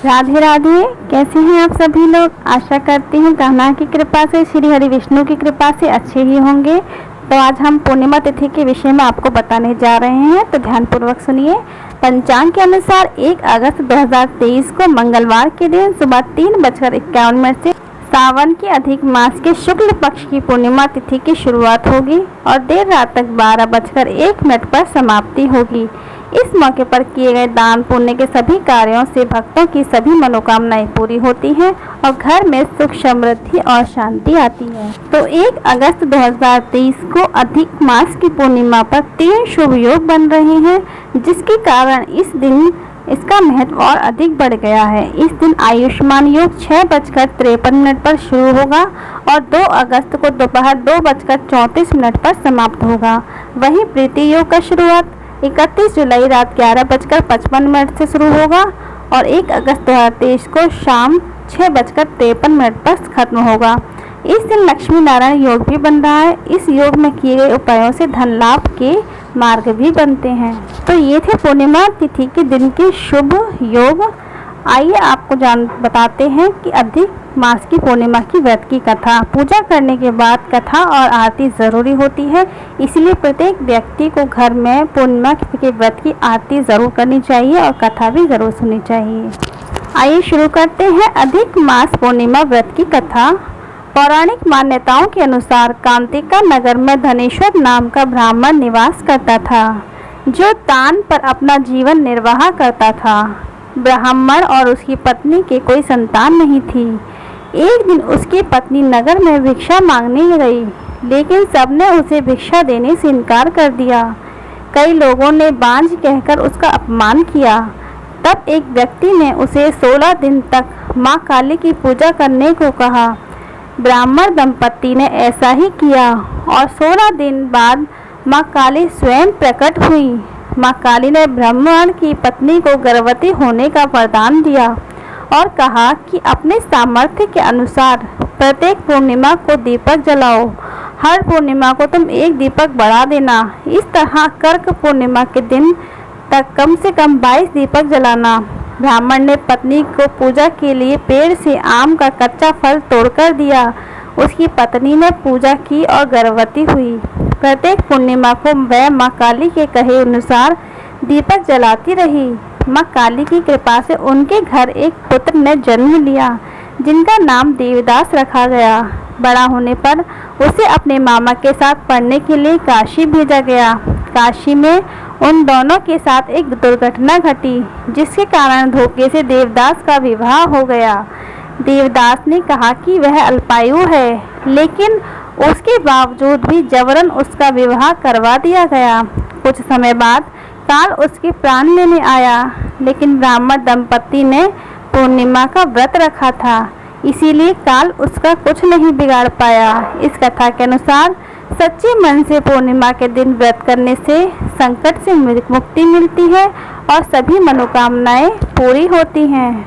राधे राधे। कैसे हैं आप सभी लोग। आशा करती हूँ कान्हा की कृपा से, श्री हरि विष्णु की कृपा से अच्छे ही होंगे। तो आज हम पूर्णिमा तिथि के विषय में आपको बताने जा रहे हैं, तो ध्यानपूर्वक सुनिए। पंचांग के अनुसार 1 अगस्त 2023 को मंगलवार के दिन सुबह 3:51 से सावन के अधिक मास के शुक्ल पक्ष की पूर्णिमा तिथि की शुरुआत होगी और देर रात तक 12:01 पर समाप्ति होगी। इस मौके पर किए गए दान पुण्य के सभी कार्यों से भक्तों की सभी मनोकामनाएं पूरी होती हैं और घर में सुख समृद्धि और शांति आती है। तो 1 अगस्त 2023 को अधिक मास की पूर्णिमा पर 3 शुभ योग बन रहे हैं, जिसके कारण इस दिन इसका महत्व और अधिक बढ़ गया है। इस दिन आयुष्मान योग 6:53 पर शुरू होगा और 2 अगस्त को दोपहर 2:34 पर समाप्त होगा। वहीं प्रीति योग का शुरुआत 31 जुलाई रात 11:55 से शुरू होगा और 1 अगस्त 2023 को शाम 6:53 पर खत्म होगा। इस दिन लक्ष्मी नारायण योग भी बन रहा है। इस योग में किए गए उपायों से धन लाभ के मार्ग भी बनते हैं। तो ये थे पूर्णिमा तिथि के दिन के शुभ योग। आइए आपको बताते हैं कि अधिक मास की पूर्णिमा की व्रत की कथा। पूजा करने के बाद कथा और आरती ज़रूरी होती है, इसलिए प्रत्येक व्यक्ति को घर में पूर्णिमा के व्रत की आरती ज़रूर करनी चाहिए और कथा भी ज़रूर सुननी चाहिए। आइए शुरू करते हैं अधिक मास पूर्णिमा व्रत की कथा। पौराणिक मान्यताओं के अनुसार कांतिका नगर में धनेश्वर नाम का ब्राह्मण निवास करता था, जो दान पर अपना जीवन निर्वाह करता था। ब्राह्मण और उसकी पत्नी के कोई संतान नहीं थी। एक दिन उसकी पत्नी नगर में भिक्षा मांगने गई, लेकिन सबने उसे भिक्षा देने से इनकार कर दिया। कई लोगों ने बांझ कहकर उसका अपमान किया। तब एक व्यक्ति ने उसे 16 दिन तक माँ काली की पूजा करने को कहा। ब्राह्मण दंपति ने ऐसा ही किया और 16 दिन बाद माँ काली स्वयं प्रकट हुई। माँ काली ने ब्राह्मण की पत्नी को गर्भवती होने का वरदान दिया और कहा कि अपने सामर्थ्य के अनुसार प्रत्येक पूर्णिमा को दीपक जलाओ। हर पूर्णिमा को तुम एक दीपक बढ़ा देना। इस तरह कर्क पूर्णिमा के दिन तक कम से कम 22 दीपक जलाना। ब्राह्मण ने पत्नी को पूजा के लिए पेड़ से आम का कच्चा फल तोड़कर दिया। उसकी पत्नी ने पूजा की और गर्भवती हुई। प्रत्येक पूर्णिमा को वह माँ काली के कहे अनुसार दीपक जलाती रही। माँ काली की कृपा से उनके घर एक पुत्र ने जन्म लिया, जिनका नाम देवदास रखा गया। बड़ा होने पर उसे अपने मामा के साथ पढ़ने के लिए काशी भेजा गया। काशी में उन दोनों के साथ एक दुर्घटना घटी, जिसके कारण धोखे से देवदास का विवाह हो गया। देवदास ने कहा कि वह अल्पायु है, लेकिन उसके बावजूद भी जबरन उसका विवाह करवा दिया गया। कुछ समय बाद काल उसके प्राण लेने आया, लेकिन ब्राह्मण दंपति ने पूर्णिमा का व्रत रखा था, इसीलिए काल उसका कुछ नहीं बिगाड़ पाया। इस कथा के अनुसार सच्चे मन से पूर्णिमा के दिन व्रत करने से संकट से मुक्ति मिलती है और सभी मनोकामनाएं पूरी होती हैं।